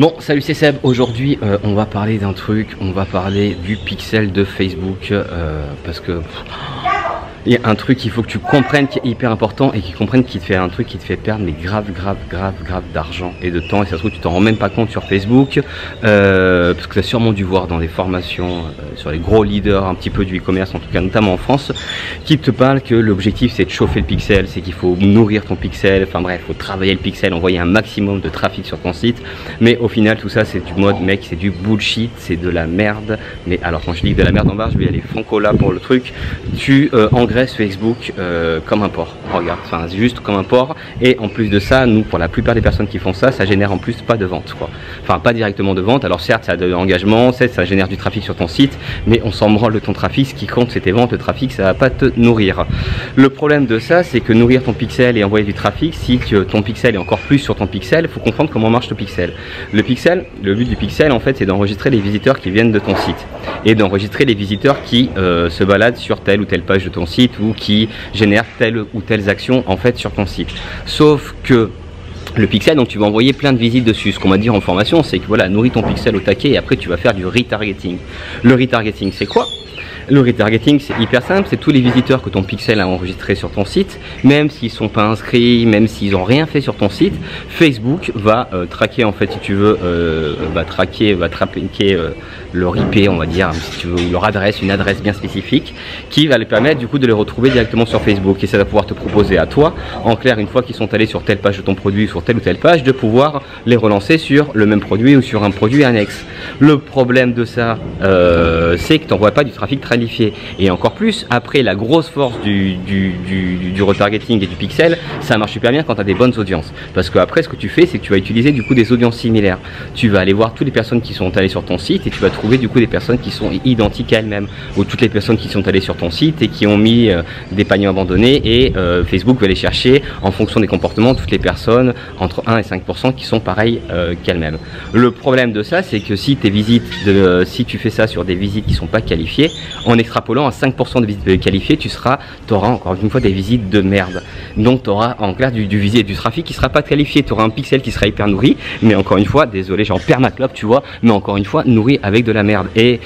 Bon, salut, c'est Seb. Aujourd'hui, on va parler d'un truc, on va parler du pixel de Facebook, parce que il y a un truc qu'il faut que tu comprennes qui est hyper important et qui comprenne qui te fait un truc qui te fait perdre mais grave d'argent et de temps, et ça se trouve tu t'en rends même pas compte sur Facebook, parce que tu as sûrement dû voir dans des formations sur les gros leaders un petit peu du e-commerce, en tout cas notamment en France, qui te parlent que l'objectif c'est de chauffer le pixel, c'est qu'il faut nourrir ton pixel, enfin bref, il faut travailler le pixel, envoyer un maximum de trafic sur ton site, mais au final tout ça c'est du mode mec, c'est du bullshit, c'est de la merde. Mais alors quand je dis de la merde en bas, je vais aller franco là pour le truc, tu engraisses Facebook comme un porc, regarde, enfin juste comme un porc, et en plus de ça, nous pour la plupart des personnes qui font ça, ça génère en plus pas de vente quoi, enfin pas directement de vente, alors certes ça a de l'engagement, ça génère du trafic sur ton site, mais on s'en branle de ton trafic, ce qui compte c'est tes ventes, le trafic ça va pas te nourrir. Le problème de ça c'est que nourrir ton pixel et envoyer du trafic, si ton pixel est encore plus sur ton pixel, il faut comprendre comment marche le pixel. Le but du pixel en fait c'est d'enregistrer les visiteurs qui viennent de ton site et d'enregistrer les visiteurs qui se baladent sur telle ou telle page de ton site ou qui génèrent telle ou telle action en fait sur ton site. Sauf que le pixel, donc tu vas envoyer plein de visites dessus. Ce qu'on va dire en formation, c'est que voilà, nourris ton pixel au taquet et après tu vas faire du retargeting. Le retargeting, c'est quoi? Le retargeting, c'est hyper simple, c'est tous les visiteurs que ton pixel a enregistrés sur ton site, même s'ils ne sont pas inscrits, même s'ils n'ont rien fait sur ton site, Facebook va traquer en fait, si tu veux, va traquer leur IP, on va dire, si tu veux, ou leur adresse, une adresse bien spécifique, qui va les permettre du coup de les retrouver directement sur Facebook, et ça va pouvoir te proposer à toi, en clair, une fois qu'ils sont allés sur telle page de ton produit, sur telle ou telle page, de pouvoir les relancer sur le même produit ou sur un produit annexe. Le problème de ça, c'est que tu n'envoies pas du trafic qualifié, et encore plus après la grosse force du retargeting et du pixel, ça marche super bien quand tu as des bonnes audiences, parce que après ce que tu fais c'est que tu vas utiliser du coup des audiences similaires, tu vas aller voir toutes les personnes qui sont allées sur ton site et tu vas trouver du coup des personnes qui sont identiques à elles-mêmes, ou toutes les personnes qui sont allées sur ton site et qui ont mis des paniers abandonnés, et Facebook va aller chercher en fonction des comportements toutes les personnes entre 1 et 5% qui sont pareilles qu'elles-mêmes. Le problème de ça c'est que si tes visites si tu fais ça sur des visites qui sont pas qualifiées, en extrapolant à 5% de visites qualifiées, tu auras encore une fois des visites de merde. Donc tu auras en clair du trafic qui ne sera pas qualifié, tu auras un pixel qui sera hyper nourri, mais encore une fois, désolé, j'en perds ma clope, tu vois, mais encore une fois, nourri avec de la merde. Et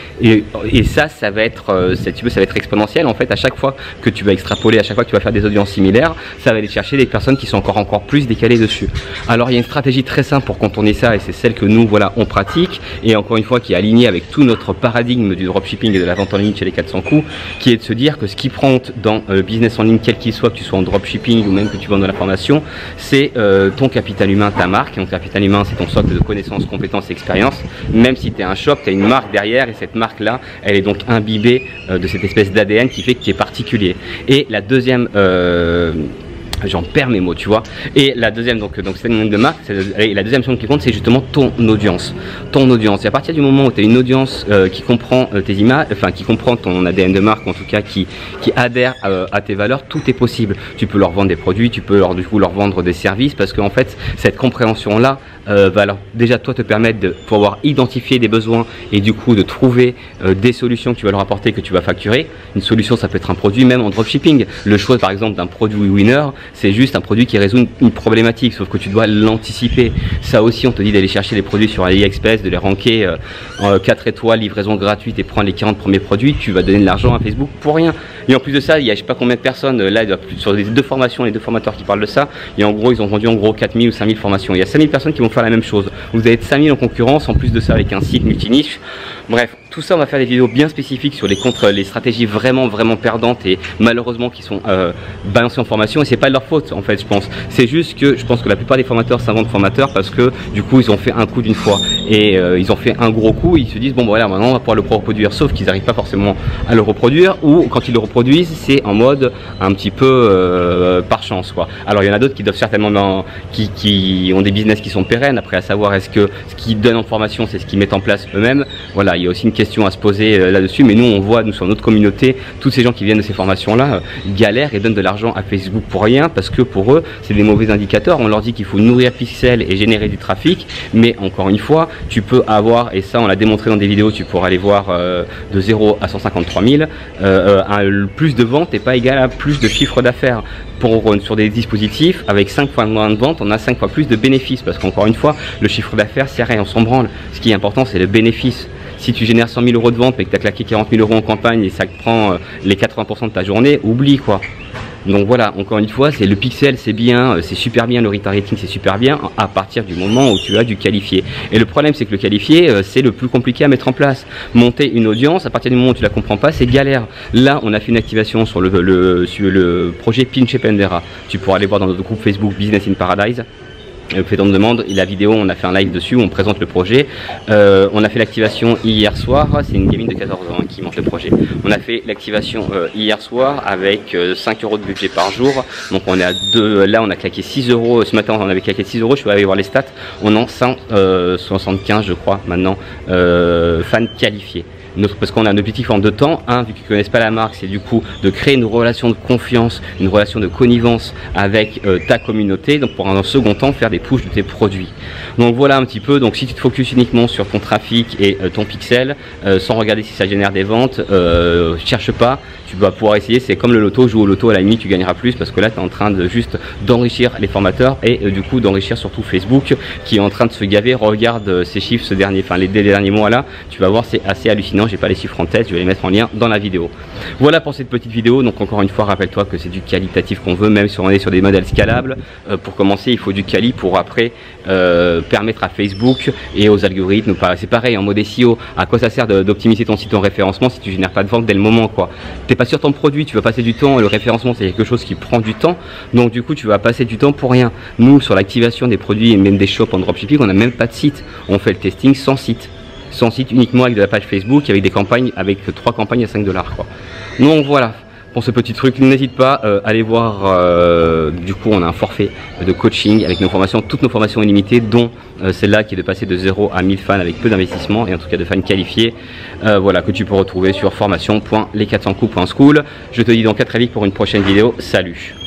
ça va être, ça va être exponentiel en fait, à chaque fois que tu vas extrapoler, à chaque fois que tu vas faire des audiences similaires, ça va aller chercher des personnes qui sont encore plus décalées dessus. Alors il y a une stratégie très simple pour contourner ça, et c'est celle que nous, voilà, on pratique, et encore une fois, qui est alignée avec tout notre paradigme du dropshipping et de la vente en ligne chez les 400 coups, qui est de se dire que ce qui prend dans le business en ligne, quel qu'il soit, que tu sois en dropshipping ou même que tu vends de la formation, c'est ton capital humain, ta marque. Et ton capital humain, c'est ton socle de connaissances, compétences et expériences. Même si tu es un shop, tu as une marque derrière, et cette marque-là, elle est donc imbibée de cette espèce d'ADN qui fait que tu es particulier. Et la deuxième... j'en perds mes mots, tu vois. Et la deuxième, donc c'est une de marque, la deuxième chose qui compte, c'est justement ton audience. Ton audience. Et à partir du moment où tu as une audience qui comprend tes images, enfin qui comprend ton ADN de marque, en tout cas qui adhère à tes valeurs, tout est possible. Tu peux leur vendre des produits, tu peux du coup leur vendre des services, parce qu'en fait, cette compréhension-là va alors déjà toi te permettre de pouvoir identifier des besoins et du coup de trouver des solutions que tu vas leur apporter, que tu vas facturer. Une solution, ça peut être un produit, même en dropshipping. Le choix par exemple d'un produit winner, c'est juste un produit qui résout une problématique, sauf que tu dois l'anticiper. Ça aussi, on te dit d'aller chercher les produits sur AliExpress, de les ranker 4 étoiles, livraison gratuite, et prendre les 40 premiers produits. Tu vas donner de l'argent à Facebook pour rien. Et en plus de ça, il y a je sais pas combien de personnes, là sur les deux formations, les deux formateurs qui parlent de ça, et en gros ils ont vendu en gros 4000 ou 5000 formations. Il y a 5000 personnes qui vont faire la même chose. Vous avez 5000 en concurrence, en plus de ça avec un site multiniche. Bref, tout ça, on va faire des vidéos bien spécifiques sur les stratégies vraiment perdantes et malheureusement qui sont balancées en formation, et c'est pas de leur faute en fait, je pense. C'est juste que je pense que la plupart des formateurs s'inventent formateurs parce que du coup ils ont fait un coup d'une fois, et ils ont fait un gros coup, ils se disent bon voilà, maintenant on va pouvoir le reproduire, sauf qu'ils n'arrivent pas forcément à le reproduire, ou quand ils le reproduisent c'est en mode un petit peu par chance quoi. Alors il y en a d'autres qui doivent certainement qui ont des business qui sont pérennes, après à savoir est-ce que ce qu'ils donnent en formation c'est ce qu'ils mettent en place eux-mêmes. Voilà, il y a aussi une question à se poser là-dessus, mais nous on voit, nous sur notre communauté, tous ces gens qui viennent de ces formations là galèrent et donnent de l'argent à Facebook pour rien, parce que pour eux c'est des mauvais indicateurs. On leur dit qu'il faut nourrir pixel et générer du trafic, mais encore une fois tu peux avoir, et ça on l'a démontré dans des vidéos, tu pourras aller voir de 0 à 153 000, plus de ventes n'est pas égal à plus de chiffre d'affaires. Sur des dispositifs avec 5 fois moins de ventes, on a 5 fois plus de bénéfices, parce qu'encore une fois, le chiffre d'affaires c'est rien, on s'en branle. Ce qui est important, c'est le bénéfice. Si tu génères 100 000 euros de vente mais que tu as claqué 40 000 euros en campagne et ça te prend les 80% de ta journée, oublie quoi. Donc voilà, encore une fois, c'est le pixel, c'est bien, c'est super bien, le retargeting c'est super bien à partir du moment où tu as du qualifié. Et le problème c'est que le qualifié, c'est le plus compliqué à mettre en place. Monter une audience, à partir du moment où tu la comprends pas, c'est galère. Là, on a fait une activation sur le projet Pinche Pendera. Tu pourras aller voir dans notre groupe Facebook Business in Paradise. Fait on me demande, la vidéo, on a fait un live dessus où on présente le projet. On a fait l'activation hier soir, c'est une gamine de 14 ans qui monte le projet. On a fait l'activation hier soir avec 5 euros de budget par jour. Donc on est à 2, là on a claqué 6 euros, ce matin on avait claqué 6 euros, je vais aller voir les stats. On en 175 je crois maintenant fans qualifiés. Parce qu'on a un objectif en 2 temps. Un, vu qu'ils ne connaissent pas la marque, c'est du coup de créer une relation de confiance, une relation de connivence avec ta communauté. Donc pour un second temps, faire des pushes de tes produits. Donc voilà un petit peu. Donc si tu te focuses uniquement sur ton trafic et ton pixel, sans regarder si ça génère des ventes, cherche pas. Tu vas pouvoir essayer, c'est comme le loto, joue au loto, à la limite tu gagneras plus, parce que là tu es en train de juste d'enrichir les formateurs et du coup d'enrichir surtout Facebook qui est en train de se gaver. Regarde ces chiffres dès les derniers mois là, tu vas voir, c'est assez hallucinant. J'ai pas les chiffres en tête, je vais les mettre en lien dans la vidéo. Voilà pour cette petite vidéo. Donc encore une fois, rappelle-toi que c'est du qualitatif qu'on veut, même si on est sur des modèles scalables. Pour commencer, il faut du quali pour après permettre à Facebook et aux algorithmes, c'est pareil en mode SEO, à quoi ça sert d'optimiser ton site en référencement si tu génères pas de vente dès le moment quoi. T'es pas sur ton produit, tu vas passer du temps, le référencement c'est quelque chose qui prend du temps, donc du coup tu vas passer du temps pour rien. Nous sur l'activation des produits et même des shops en dropshipping, on n'a même pas de site, on fait le testing sans site, uniquement avec de la page Facebook, avec des campagnes, avec 3 campagnes à 5 $ quoi. Donc voilà pour ce petit truc, n'hésite pas à aller voir, du coup on a un forfait de coaching avec nos formations, toutes nos formations illimitées, dont celle-là qui est de passer de 0 à 1000 fans avec peu d'investissement et en tout cas de fans qualifiés, voilà, que tu peux retrouver sur formation.les400coups.school. Je te dis donc à très vite pour une prochaine vidéo, salut.